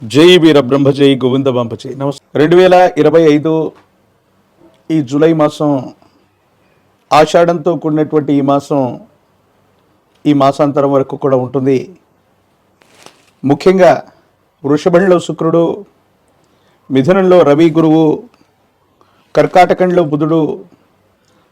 జై వీర బ్రహ్మ జై గోవింద బంప జై. నమస్తే. 2025 ఈ జూలై మాసం ఆషాఢంతో కూడినటువంటి ఈ మాసాంతరం వరకు కూడా ఉంటుంది. ముఖ్యంగా వృషభంలో శుక్రుడు, మిథునంలో రవి గురువు, కర్కాటకంలో బుధుడు,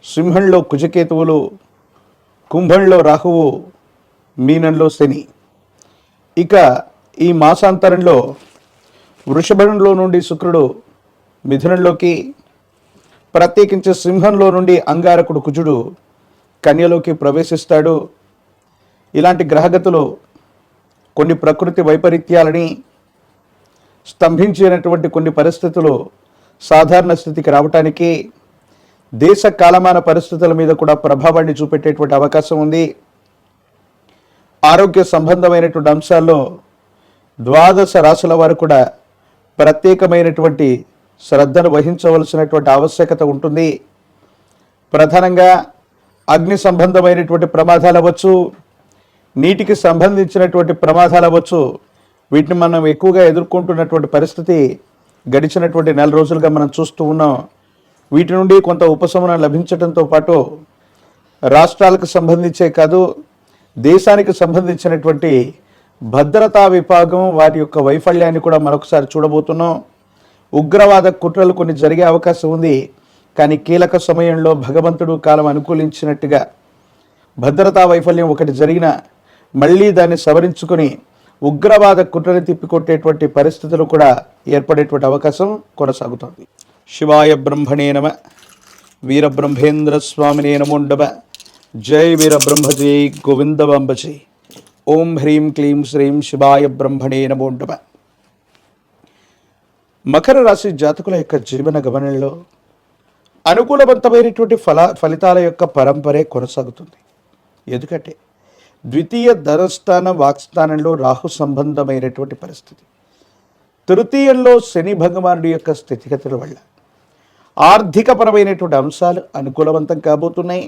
సింహంలో కుజకేతువులు, కుంభంలో రాహువు, మీనంలో శని. ఇక ఈ మాసాంతరంలో వృషభంలో నుండి శుక్రుడు మిథునంలోకి, ప్రత్యేకించి సింహంలో నుండి అంగారకుడు కుజుడు కన్యలోకి ప్రవేశిస్తాడు. ఇలాంటి గ్రహగతులు కొన్ని ప్రకృతి వైపరీత్యాలని స్తంభించినటువంటి కొన్ని పరిస్థితులు సాధారణ స్థితికి రావటానికి, దేశ కాలమాన పరిస్థితుల మీద కూడా ప్రభావాన్ని చూపెట్టేటువంటి అవకాశం ఉంది. ఆరోగ్య సంబంధమైనటువంటి అంశాల్లో 12 రాశుల వారు కూడా ప్రత్యేకమైనటువంటి శ్రద్ధను వహించవలసినటువంటి ఆవశ్యకత ఉంటుంది. ప్రధానంగా అగ్ని సంబంధమైనటువంటి ప్రమాదాలు అవ్వచ్చు, నీటికి సంబంధించినటువంటి ప్రమాదాలు అవ్వచ్చు. వీటిని మనం ఎక్కువగా ఎదుర్కొంటున్నటువంటి పరిస్థితి గడిచినటువంటి 4 రోజులుగా మనం చూస్తూ ఉన్నాం. వీటి నుండి కొంత ఉపశమనం లభించడంతో పాటు రాష్ట్రాలకు సంబంధించే కాదు, దేశానికి సంబంధించినటువంటి భద్రతా విభాగం వారి యొక్క వైఫల్యాన్ని కూడా మరొకసారి చూడబోతున్నాం. ఉగ్రవాద కుట్రలు కొన్ని జరిగే అవకాశం ఉంది. కానీ కీలక సమయంలో భగవంతుడు కాలం అనుకూలించినట్టుగా భద్రతా వైఫల్యం ఒకటి జరిగిన మళ్ళీ దాన్ని సవరించుకొని ఉగ్రవాద కుట్రని తిప్పికొట్టేటువంటి పరిస్థితులు కూడా ఏర్పడేటువంటి అవకాశం కొనసాగుతుంది. శివాయ బ్రహ్మణే నమ, వీరబ్రహ్మేంద్ర స్వామినే నమోండవ. జై వీరబ్రహ్మ జై గోవింద బంబ జై. ఓం హ్రీం క్లీం శ్రీం శివాయ బ్రహ్మణే నమోండవ. మకర రాశి జాతకుల యొక్క జీవన గమనంలో అనుకూలవంతమైనటువంటి ఫలితాల యొక్క పరంపరే కొనసాగుతుంది. ఎందుకంటే ద్వితీయ ధనస్థాన వాక్స్థానంలో రాహు సంబంధమైనటువంటి పరిస్థితి, తృతీయంలో శని భగవానుడి యొక్క స్థితిగతుల వల్ల ఆర్థికపరమైనటువంటి అంశాలు అనుకూలవంతం కాబోతున్నాయి.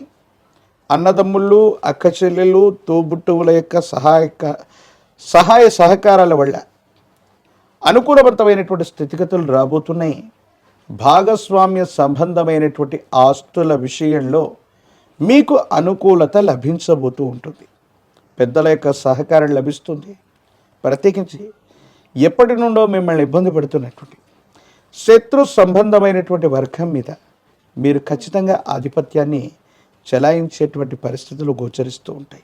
అన్నదమ్ముళ్ళు, అక్క చెల్లెళ్ళు, తోబుట్టువుల యొక్క సహాయ సహకారాల వల్ల అనుకూలవంతమైనటువంటి స్థితిగతులు రాబోతున్నాయి. భాగస్వామ్య సంబంధమైనటువంటి ఆస్తుల విషయంలో మీకు అనుకూలత లభించబోతూ ఉంటుంది. పెద్దల యొక్క సహకారం లభిస్తుంది. ప్రత్యేకించి ఎప్పటి నుండో మిమ్మల్ని ఇబ్బంది పెడుతున్నటువంటి శత్రు సంబంధమైనటువంటి వర్గం మీద మీరు ఖచ్చితంగా ఆధిపత్యాన్ని చెలాయించేటువంటి పరిస్థితులు గోచరిస్తూ ఉంటాయి.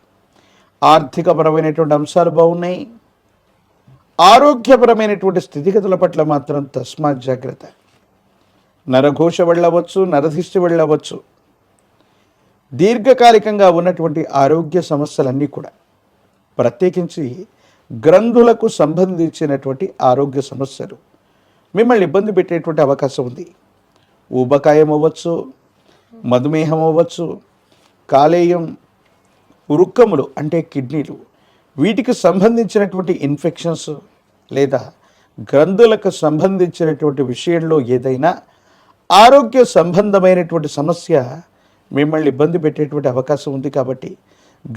ఆర్థికపరమైనటువంటి అంశాలు బాగున్నాయి. ఆరోగ్యపరమైనటువంటి స్థితిగతుల పట్ల మాత్రం తస్మాత్ జాగ్రత్త. నరఘోష వెళ్ళవచ్చు, నరధిష్టి వెళ్ళవచ్చు. దీర్ఘకాలికంగా ఉన్నటువంటి ఆరోగ్య సమస్యలన్నీ కూడా, ప్రత్యేకించి గ్రంథులకు సంబంధించినటువంటి ఆరోగ్య సమస్యలు మిమ్మల్ని ఇబ్బంది పెట్టేటువంటి అవకాశం ఉంది. ఊబకాయం అవ్వచ్చు, మధుమేహం అవ్వచ్చు, కాలేయం, వృక్కములు అంటే కిడ్నీలు, వీటికి సంబంధించినటువంటి ఇన్ఫెక్షన్స్ లేదా గ్రంథులకు సంబంధించినటువంటి విషయంలో ఏదైనా ఆరోగ్య సంబంధమైనటువంటి సమస్య మిమ్మల్ని ఇబ్బంది పెట్టేటువంటి అవకాశం ఉంది. కాబట్టి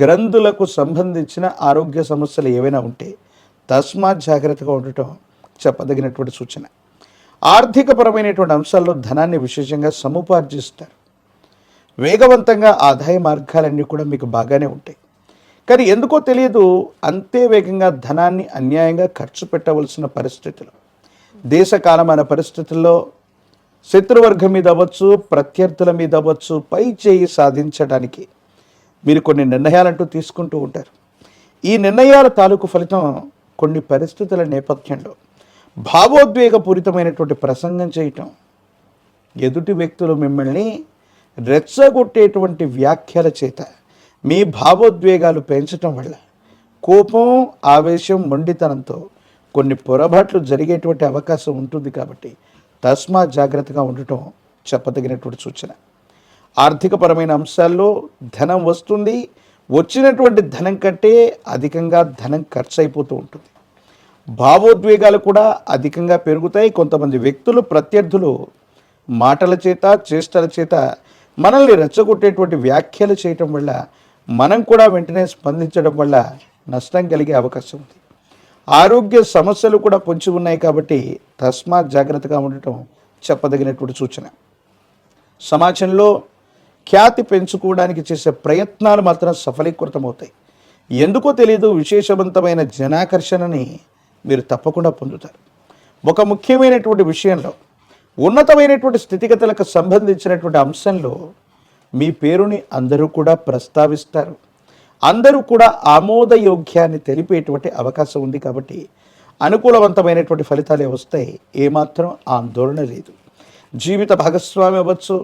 గ్రంథులకు సంబంధించిన ఆరోగ్య సమస్యలు ఏవైనా ఉంటే తస్మాత్ జాగ్రత్తగా ఉండటం చెప్పదగినటువంటి సూచన. ఆర్థికపరమైనటువంటి అంశాల్లో ధనాన్ని విశేషంగా సముపార్జిస్తారు. వేగవంతంగా ఆదాయ మార్గాలన్నీ కూడా మీకు బాగానే ఉంటాయి. కానీ ఎందుకో తెలియదు, అంతే వేగంగా ధనాన్ని అన్యాయంగా ఖర్చు పెట్టవలసిన పరిస్థితులు, దేశకాలమైన పరిస్థితుల్లో శత్రువర్గం మీద అవ్వచ్చు, ప్రత్యర్థుల మీద అవ్వచ్చు, పై చేయి సాధించడానికి మీరు కొన్ని నిర్ణయాలంటూ తీసుకుంటూ ఉంటారు. ఈ నిర్ణయాల తాలూకు ఫలితం కొన్ని పరిస్థితుల నేపథ్యంలో భావోద్వేగపూరితమైనటువంటి ప్రసంగం చేయటం, ఎదుటి వ్యక్తులు మిమ్మల్ని రెచ్చగొట్టేటువంటి వ్యాఖ్యల చేత మీ భావోద్వేగాలు పెంచటం వల్ల కోపం, ఆవేశం, మొండితనంతో కొన్ని పొరపాట్లు జరిగేటువంటి అవకాశం ఉంటుంది. కాబట్టి తస్మాత్ జాగ్రత్తగా ఉండటం చెప్పదగినటువంటి సూచన. ఆర్థికపరమైన అంశాల్లో ధనం వస్తుంది. వచ్చినటువంటి ధనం కంటే అధికంగా ధనం ఖర్చు అయిపోతూ ఉంటుంది. భావోద్వేగాలు కూడా అధికంగా పెరుగుతాయి. కొంతమంది వ్యక్తులు, ప్రత్యర్థులు మాటల చేత, చేష్టల చేత మనల్ని రెచ్చగొట్టేటువంటి వ్యాఖ్యలు చేయటం వల్ల మనం కూడా వెంటనే స్పందించడం వల్ల నష్టం కలిగే అవకాశం ఉంది. ఆరోగ్య సమస్యలు కూడా పొంచి ఉన్నాయి కాబట్టి తస్మాత్ జాగ్రత్తగా ఉండటం చెప్పదగినటువంటి సూచన. సమాజంలో ఖ్యాతి పెంచుకోవడానికి చేసే ప్రయత్నాలు మాత్రం సఫలీకృతమవుతాయి. ఎందుకో తెలియదు, విశేషవంతమైన జనాకర్షణని మీరు తప్పకుండా పొందుతారు. ఒక ముఖ్యమైనటువంటి విషయంలో, ఉన్నతమైనటువంటి స్థితిగతులకు సంబంధించినటువంటి అంశంలో మీ పేరుని అందరూ కూడా ప్రస్తావిస్తారు. అందరూ కూడా ఆమోదయోగ్యాన్ని తెలిపేటువంటి అవకాశం ఉంది. కాబట్టి అనుకూలవంతమైనటువంటి ఫలితాలే వస్తాయి, ఏమాత్రం ఆందోళన లేదు. జీవిత భాగస్వామి అవ్వచ్చు,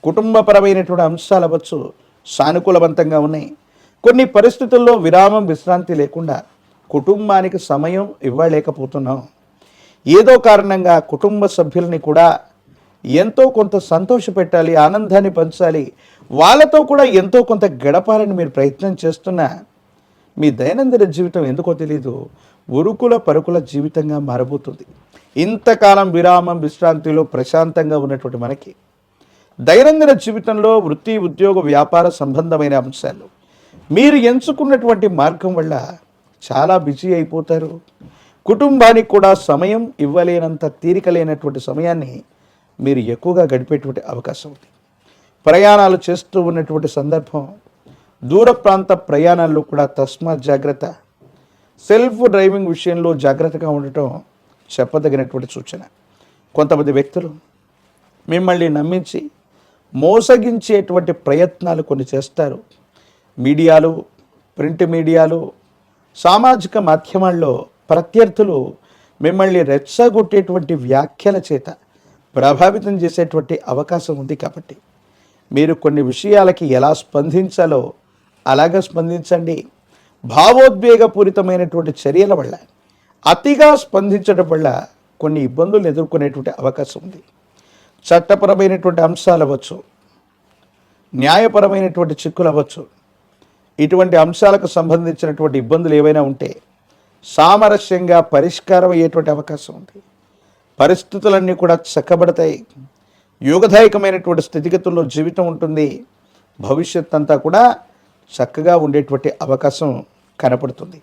కుటుంబపరమైనటువంటి అంశాలు అవ్వచ్చు, సానుకూలవంతంగా ఉన్నాయి. కొన్ని పరిస్థితుల్లో విరామం విశ్రాంతి లేకుండా కుటుంబానికి సమయం ఇవ్వలేకపోతున్నాం. ఏదో కారణంగా కుటుంబ సభ్యుల్ని కూడా ఎంతో కొంత సంతోషపెట్టాలి, ఆనందాన్ని పంచాలి, వాళ్ళతో కూడా ఎంతో కొంత గడపాలని మీరు ప్రయత్నం చేస్తున్నా మీ దైనందిన జీవితం ఎందుకో తెలీదు ఉరుకుల పరుకుల జీవితంగా మారబోతుంది. ఇంతకాలం విరామం విశ్రాంతిలో ప్రశాంతంగా ఉన్నటువంటి మనకి దైనందిన జీవితంలో వృత్తి, ఉద్యోగ, వ్యాపార సంబంధమైన అంశాలు మీరు ఎంచుకున్నటువంటి మార్గం వల్ల చాలా బిజీ అయిపోతారు. కుటుంబానికి కూడా సమయం ఇవ్వలేనంత తీరిక లేనటువంటి సమయాన్ని మీరు ఎక్కువగా గడిపేటువంటి అవకాశం ఉంది. ప్రయాణాలు చేస్తూ ఉన్నటువంటి సందర్భం, దూర ప్రాంత ప్రయాణాల్లో కూడా తస్మాత్ జాగ్రత్త. సెల్ఫ్ డ్రైవింగ్ విషయంలో జాగ్రత్తగా ఉండటం చెప్పదగినటువంటి సూచన. కొంతమంది వ్యక్తులు మిమ్మల్ని నమ్మించి మోసగించేటువంటి ప్రయత్నాలు కొన్ని చేస్తారు. మీడియాలు, ప్రింట్ మీడియాలు, సామాజిక మాధ్యమాల్లో ప్రత్యర్థులు మిమ్మల్ని రెచ్చగొట్టేటువంటి వ్యాఖ్యల చేత ప్రభావితం చేసేటువంటి అవకాశం ఉంది. కాబట్టి మీరు కొన్ని విషయాలకి ఎలా స్పందించాలో అలాగే స్పందించండి. భావోద్వేగపూరితమైనటువంటి చర్యల వల్ల, అతిగా స్పందించడం వల్ల కొన్ని ఇబ్బందులు ఎదుర్కొనేటువంటి అవకాశం ఉంది. చట్టపరమైనటువంటి అంశాలు అవ్వచ్చు, న్యాయపరమైనటువంటి చిక్కులు అవ్వచ్చు, ఇటువంటి అంశాలకు సంబంధించినటువంటి ఇబ్బందులు ఏవైనా ఉంటే సామరస్యంగా పరిష్కారం అయ్యేటువంటి అవకాశం ఉంది. పరిస్థితులన్నీ కూడా చక్కబడతాయి. యోగదాయకమైనటువంటి స్థితిగతుల్లో జీవితం ఉంటుంది. భవిష్యత్ అంతా కూడా చక్కగా ఉండేటువంటి అవకాశం కనపడుతుంది.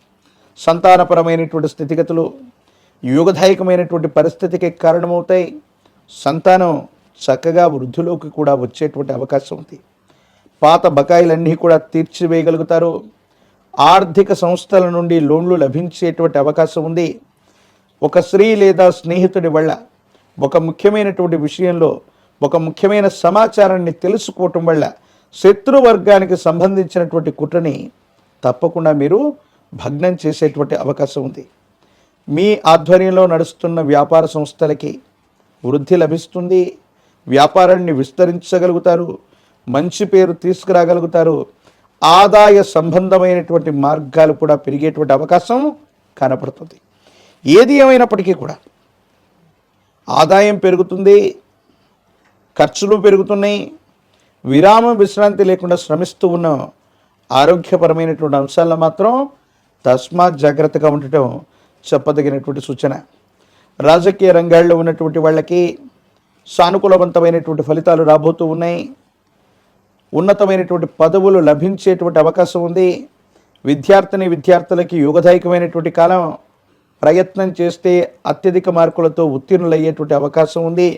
సంతానపరమైనటువంటి స్థితిగతులు యోగదాయకమైనటువంటి పరిస్థితికి కారణమవుతాయి. సంతానం చక్కగా వృద్ధిలోకి కూడా వచ్చేటువంటి అవకాశం ఉంది. పాత బకాయిలన్నీ కూడా తీర్చివేయగలుగుతారు. ఆర్థిక సంస్థల నుండి లోన్లు లభించేటువంటి అవకాశం ఉంది. ఒక స్త్రీ లేదా స్నేహితుడి వల్ల ఒక ముఖ్యమైనటువంటి విషయంలో ఒక ముఖ్యమైన సమాచారాన్ని తెలుసుకోవటం వల్ల శత్రువర్గానికి సంబంధించినటువంటి కుట్రని తప్పకుండా మీరు భగ్నం చేసేటువంటి అవకాశం ఉంది. మీ ఆధ్వర్యంలో నడుస్తున్న వ్యాపార సంస్థలకి వృద్ధి లభిస్తుంది. వ్యాపారాన్ని విస్తరించగలుగుతారు. మంచి పేరు తీసుకురాగలుగుతారు. ఆదాయ సంబంధమైనటువంటి మార్గాలు కూడా పెరిగేటువంటి అవకాశం కనపడుతుంది. ఏది ఏమైనప్పటికీ కూడా ఆదాయం పెరుగుతుంది, ఖర్చులు పెరుగుతున్నాయి. విరామం విశ్రాంతి లేకుండా శ్రమిస్తూ ఉన్న ఆరోగ్యపరమైనటువంటి అంశాల్లో మాత్రం తస్మాత్ జాగ్రత్తగా ఉండటం చెప్పదగినటువంటి సూచన. రాజకీయ రంగాల్లో ఉన్నటువంటి వాళ్ళకి సానుకూలవంతమైనటువంటి ఫలితాలు రాబోతూ ఉన్నాయి. ఉన్నతమైనటువంటి పదవులు లభించేటువంటి అవకాశం ఉంది. విద్యార్థులకి యోగదాయకమైనటువంటి కాలం. ప్రయత్నం చేస్తే అత్యధిక మార్కులతో ఉత్తీర్ణులయ్యేటువంటి అవకాశం ఉంది.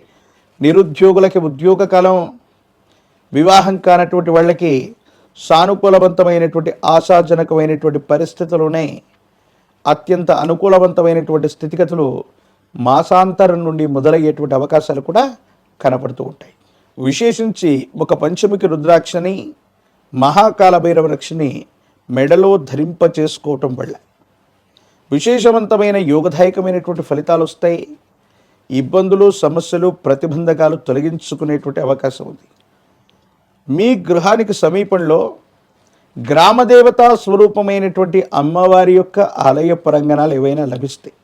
నిరుద్యోగులకి ఉద్యోగ కాలం. వివాహం కానటువంటి వాళ్ళకి సానుకూలవంతమైనటువంటి ఆశాజనకమైనటువంటి పరిస్థితులు ఉన్నాయి. అత్యంత అనుకూలవంతమైనటువంటి స్థితిగతులు మాసాంతరం నుండి మొదలయ్యేటువంటి అవకాశాలు కూడా కనపడుతూ ఉంటాయి. విశేషించి ఒక పంచముఖి రుద్రాక్షని, మహాకాల భైరవ రక్షని మెడలో ధరింప చేసుకోవటం వల్ల విశేషవంతమైన యోగదాయకమైనటువంటి ఫలితాలు వస్తాయి. ఇబ్బందులు, సమస్యలు, ప్రతిబంధకాలు తొలగించుకునేటువంటి అవకాశం ఉంది. మీ గృహానికి సమీపంలో గ్రామదేవతా స్వరూపమైనటువంటి అమ్మవారి యొక్క ఆలయ ప్రాంగణాలు ఏవైనా లభిస్తాయి.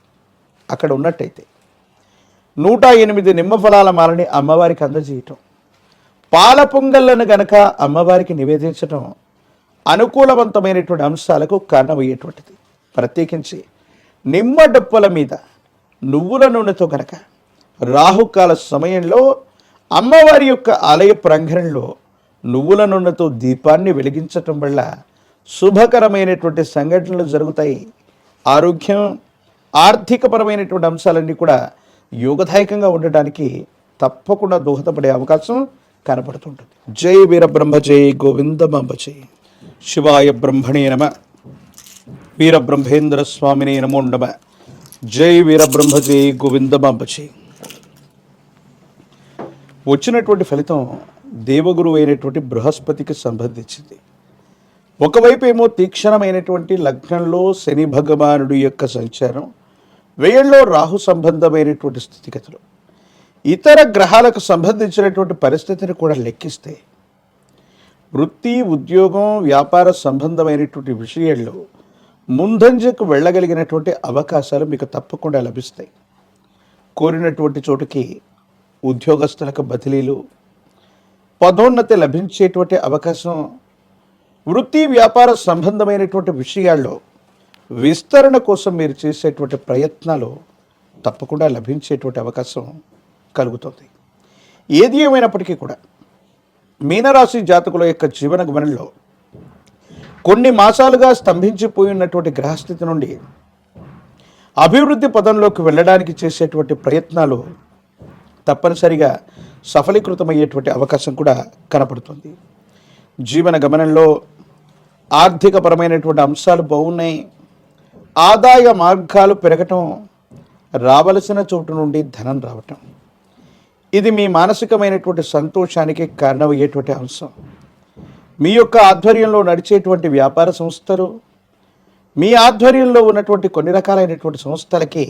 అక్కడ ఉన్నట్టయితే 108 నిమ్మఫలాల మాలని అమ్మవారికి అందజేయటం, పాల పొంగళ్ళను గనక అమ్మవారికి నివేదించటం అనుకూలవంతమైనటువంటి అంశాలకు కారణమయ్యేటువంటిది. ప్రత్యేకించి నిమ్మ డొప్పల మీద నువ్వుల నూనెతో గనక రాహుకాల సమయంలో అమ్మవారి యొక్క ఆలయ ప్రాంగణంలో నువ్వుల నూనెతో దీపాన్ని వెలిగించటం వల్ల శుభకరమైనటువంటి సంఘటనలు జరుగుతాయి. ఆరోగ్యం, ఆర్థికపరమైనటువంటి అంశాలన్నీ కూడా యోగదాయకంగా ఉండడానికి తప్పకుండా దోహదపడే అవకాశం కనపడుతుంటుంది. జై వీరబ్రహ్మ జై గోవిందమాంబ జై. శివాయ బ్రహ్మణే నమ. వీరబ్రహ్మేంద్ర స్వామినే నమో నమ. జై వీరబ్రహ్మ జై గోవిందమాంబ జై. వచ్చినటువంటి ఫలితం దేవగురు అయినటువంటి బృహస్పతికి సంబంధించింది. ఒకవైపు ఏమో తీక్షణమైనటువంటి లగ్నంలో శని భగవానుడి యొక్క సంచారం, వ్యయంలో రాహు సంబంధమైనటువంటి స్థితిగతులు, ఇతర గ్రహాలకు సంబంధించినటువంటి పరిస్థితిని కూడా లెక్కిస్తే వృత్తి, ఉద్యోగం, వ్యాపార సంబంధమైనటువంటి విషయాల్లో ముందంజకు వెళ్ళగలిగినటువంటి అవకాశాలు మీకు తప్పకుండా లభిస్తాయి. కోరినటువంటి చోటుకి ఉద్యోగస్తులకు బదిలీలు, పదోన్నతి లభించేటువంటి అవకాశం, వృత్తి వ్యాపార సంబంధమైనటువంటి విషయాల్లో విస్తరణ కోసం మీరు చేసేటువంటి ప్రయత్నాలు తప్పకుండా లభించేటువంటి అవకాశం కలుగుతుంది. ఏది ఏమైనప్పటికీ కూడా మీనరాశి జాతకుల యొక్క జీవన గమనంలో కొన్ని మాసాలుగా స్తంభించిపోయి ఉన్నటువంటి గ్రహస్థితి నుండి అభివృద్ధి పదంలోకి వెళ్ళడానికి చేసేటువంటి ప్రయత్నాలు తప్పనిసరిగా సఫలీకృతమయ్యేటువంటి అవకాశం కూడా కనపడుతుంది. జీవన గమనంలో ఆర్థికపరమైనటువంటి అంశాలు బాగున్నాయి. ఆదాయ మార్గాలు పెరగటం, రావలసిన చోటు నుండి ధనం రావటం, ఇది మీ మానసికమైనటువంటి సంతోషానికి కారణమయ్యేటువంటి అంశం. మీ యొక్క ఆధ్వర్యంలో నడిచేటువంటి వ్యాపార సంస్థలు, మీ ఆధ్వర్యంలో ఉన్నటువంటి కొన్ని రకాలైనటువంటి సంస్థలకి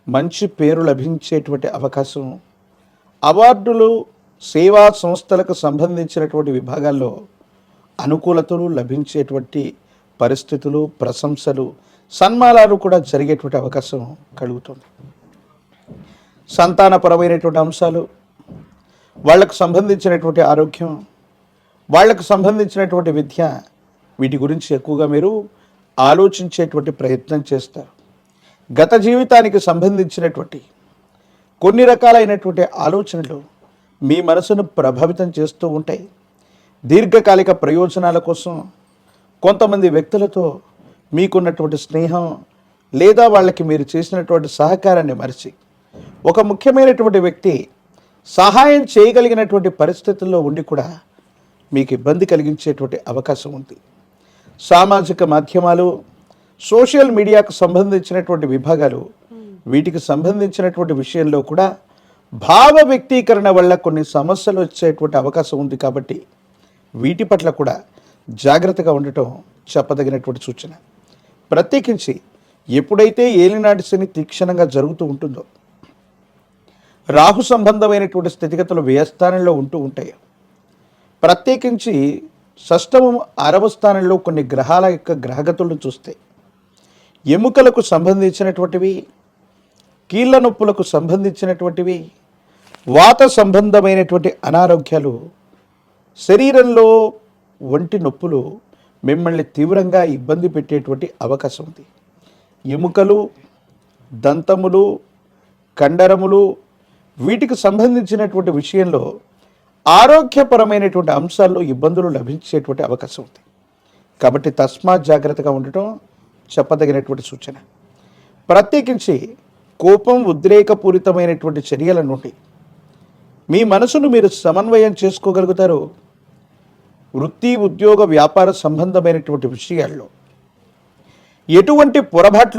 మంచి పేరు లభించేటువంటి అవకాశం, అవార్డులు, సేవా సంస్థలకు సంబంధించినటువంటి విభాగాల్లో అనుకూలతలు లభించేటువంటి పరిస్థితులు, ప్రశంసలు, సన్మానాలు కూడా జరిగేటువంటి అవకాశం కలుగుతుంది. సంతానపరమైనటువంటి అంశాలు, వాళ్లకు సంబంధించినటువంటి ఆరోగ్యం, వాళ్లకు సంబంధించినటువంటి విద్య, వీటి గురించి ఎక్కువగా మీరు ఆలోచించేటువంటి ప్రయత్నం చేస్తారు. గత జీవితానికి సంబంధించినటువంటి కొన్ని రకాలైనటువంటి ఆలోచనలు మీ మనసును ప్రభావితం చేస్తూ ఉంటాయి. దీర్ఘకాలిక ప్రయోజనాల కోసం కొంతమంది వ్యక్తులతో మీకున్నటువంటి స్నేహం లేదా వాళ్ళకి మీరు చేసినటువంటి సహకారాన్ని మరిచి ఒక ముఖ్యమైనటువంటి వ్యక్తి సహాయం చేయగలిగినటువంటి పరిస్థితుల్లో ఉండి కూడా మీకు ఇబ్బంది కలిగించేటువంటి అవకాశం ఉంది. సామాజిక మాధ్యమాలు, సోషల్ మీడియాకు సంబంధించినటువంటి విభాగాలు, వీటికి సంబంధించినటువంటి విషయంలో కూడా భావ వ్యక్తీకరణ వల్ల కొన్ని సమస్యలు వచ్చేటువంటి అవకాశం ఉంది. కాబట్టి వీటి పట్ల కూడా జాగ్రత్తగా ఉండటం చెప్పదగినటువంటి సూచన. ప్రత్యేకించి ఎప్పుడైతే ఏలినాటి శని తీక్షణంగా జరుగుతూ ఉంటుందో, రాహు సంబంధమైనటువంటి స్థితిగతులు వ్యయస్థానంలో ఉంటూ ఉంటాయి. ప్రత్యేకించి షష్టమం 6వ స్థానంలో కొన్ని గ్రహాల యొక్క గ్రహగతులను చూస్తే ఎముకలకు సంబంధించినటువంటివి, కీళ్ళ నొప్పులకు సంబంధించినటువంటివి, వాత సంబంధమైనటువంటి అనారోగ్యాలు, శరీరంలో ఒంటి నొప్పులు మిమ్మల్ని తీవ్రంగా ఇబ్బంది పెట్టేటువంటి అవకాశం ఉంది. ఎముకలు, దంతములు, కండరములు, వీటికి సంబంధించినటువంటి విషయంలో ఆరోగ్యపరమైనటువంటి అంశాల్లో ఇబ్బందులు లభించేటువంటి అవకాశం ఉంది. కాబట్టి తస్మాత్ జాగ్రత్తగా ఉండటం చెప్పదగినటువంటి సూచన. ప్రత్యేకించి కోపం, ఉద్రేకపూరితమైనటువంటి చర్యల నుండి మీ మనసును మీరు సమన్వయం చేసుకోగలుగుతారు. వృత్తి, ఉద్యోగ, వ్యాపార సంబంధమైనటువంటి విషయాల్లో ఎటువంటి పొరపాట్లు